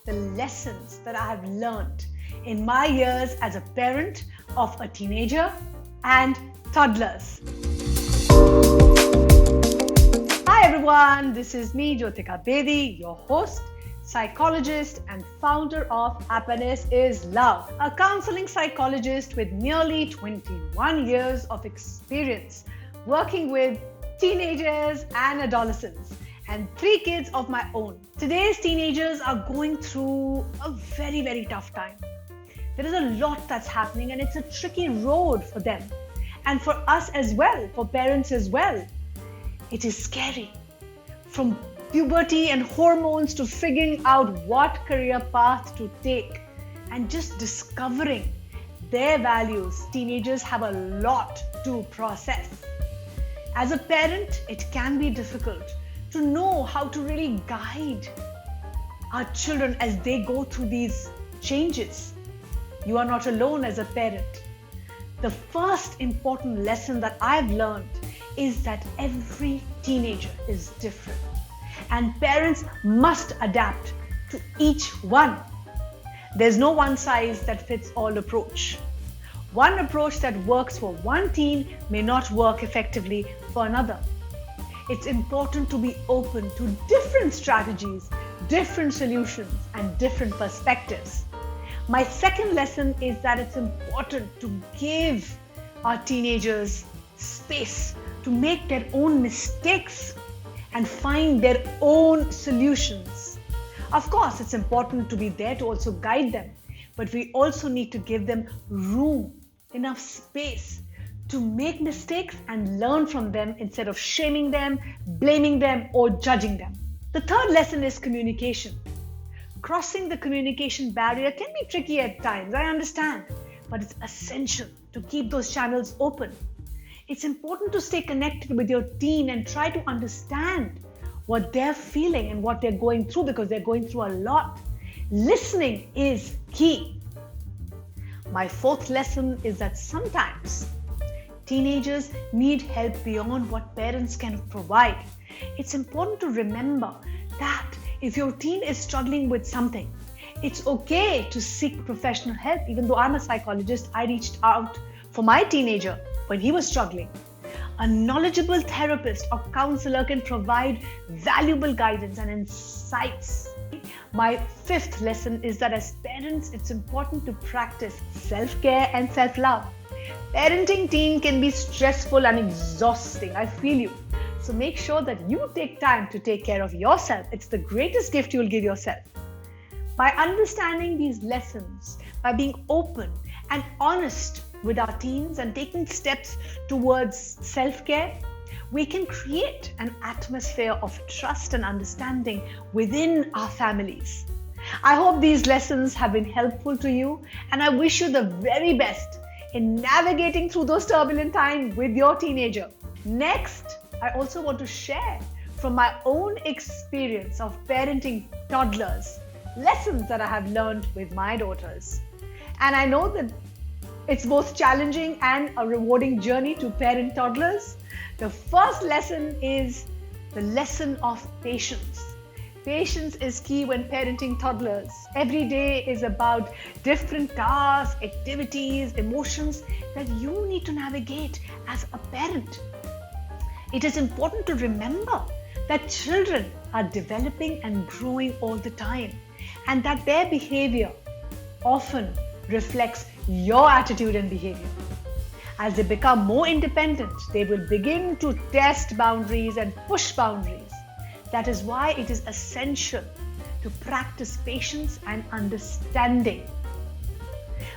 the lessons that I have learned in my years as a parent of a teenager and toddlers. Hi everyone, this is me, Jyotika Bedi, your host, psychologist and founder of Happiness is Love, a counseling psychologist with nearly 21 years of experience working with teenagers and adolescents and 3 kids of my own. Today's teenagers are going through a very, very tough time. There is a lot that's happening and it's a tricky road for them and for us as well, for parents as well. It is scary. From puberty and hormones to figuring out what career path to take and just discovering their values, teenagers have a lot to process. As a parent, it can be difficult to know how to really guide our children as they go through these changes. You are not alone as a parent. The first important lesson that I've learned is that every teenager is different and parents must adapt to each one. There's no one size that fits all approach. One approach that works for one teen may not work effectively for another. It's important to be open to different strategies, different solutions, and different perspectives. My second lesson is that it's important to give our teenagers space to make their own mistakes and find their own solutions. Of course, it's important to be there to also guide them, but we also need to give them room, enough space to make mistakes and learn from them instead of shaming them, blaming them, or judging them. The third lesson is communication. Crossing the communication barrier can be tricky at times, I understand, but it's essential to keep those channels open. It's important to stay connected with your teen and try to understand what they're feeling and what they're going through because they're going through a lot. Listening is key. My fourth lesson is that sometimes teenagers need help beyond what parents can provide. It's important to remember that if your teen is struggling with something, it's okay to seek professional help. Even though I'm a psychologist, I reached out for my teenager when he was struggling. A knowledgeable therapist or counselor can provide valuable guidance and insights. My fifth lesson is that as parents, it's important to practice self-care and self-love. Parenting teen can be stressful and exhausting. I feel you. So make sure that you take time to take care of yourself. It's the greatest gift you'll give yourself. By understanding these lessons, by being open and honest with our teens and taking steps towards self-care, we can create an atmosphere of trust and understanding within our families. I hope these lessons have been helpful to you and I wish you the very best in navigating through those turbulent times with your teenager. Next, I also want to share from my own experience of parenting toddlers, lessons that I have learned with my daughters. And I know that it's both challenging and a rewarding journey to parent toddlers. The first lesson is the lesson of patience. Patience is key when parenting toddlers. Every day is about different tasks, activities, emotions that you need to navigate as a parent. It is important to remember that children are developing and growing all the time and that their behavior often reflects your attitude and behavior. As they become more independent, they will begin to test boundaries and push boundaries. That is why it is essential to practice patience and understanding.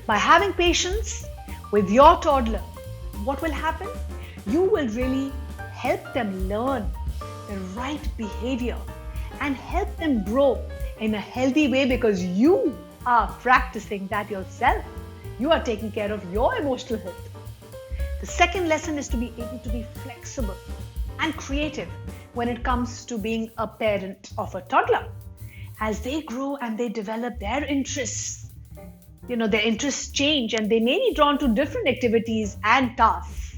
By having patience with your toddler, what will happen? You will really help them learn the right behavior and help them grow in a healthy way because you are practicing that yourself. You are taking care of your emotional health. The second lesson is to be able to be flexible and creative when it comes to being a parent of a toddler. As they grow and they develop their interests, their interests change and they may be drawn to different activities and tasks.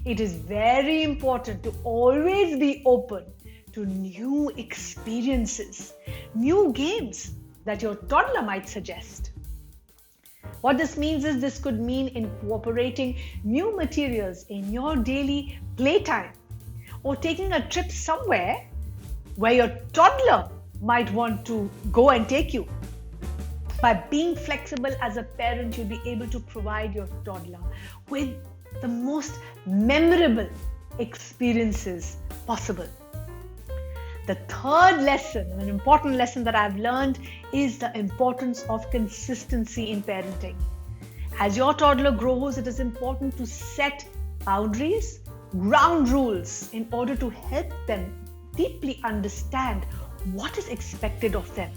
It is very important to always be open to new experiences, new games that your toddler might suggest. What this means is this could mean incorporating new materials in your daily playtime or taking a trip somewhere where your toddler might want to go and take you. By being flexible as a parent, you'll be able to provide your toddler with the most memorable experiences possible. The third lesson, an important lesson that I've learned, is the importance of consistency in parenting. As your toddler grows, it is important to set boundaries, ground rules in order to help them deeply understand what is expected of them.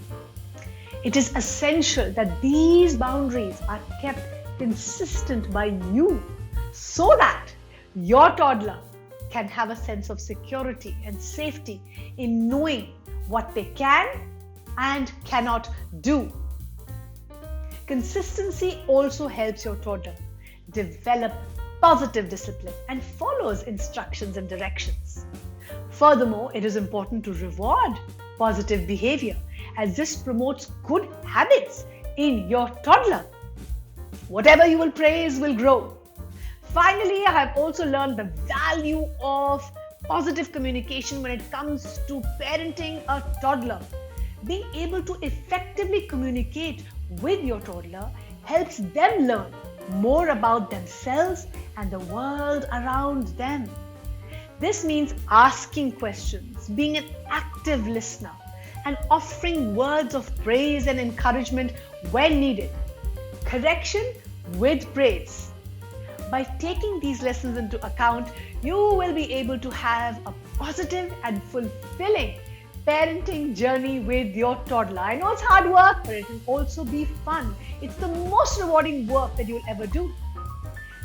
It is essential that these boundaries are kept consistent by you so that your toddler can have a sense of security and safety in knowing what they can and cannot do. Consistency also helps your toddler develop positive discipline and follows instructions and directions. Furthermore, it is important to reward positive behavior as this promotes good habits in your toddler. Whatever you will praise will grow. Finally, I have also learned the value of positive communication when it comes to parenting a toddler. Being able to effectively communicate with your toddler helps them learn more about themselves and the world around them. This means asking questions, being an active listener, and offering words of praise and encouragement when needed. Correction with praise. By taking these lessons into account, you will be able to have a positive and fulfilling parenting journey with your toddler. I know it's hard work, but it will also be fun. It's the most rewarding work that you'll ever do.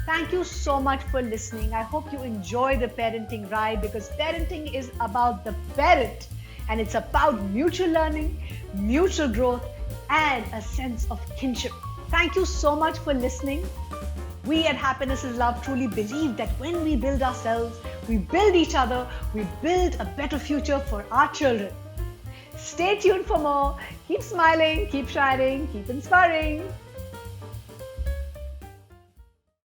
Thank you so much for listening. I hope you enjoy the parenting ride, because parenting is about the parent and it's about mutual learning, mutual growth, and a sense of kinship. Thank you so much for listening. We at Happiness is Love truly believe that when we build ourselves, we build each other, we build a better future for our children. Stay tuned for more. Keep smiling, keep shining, keep inspiring.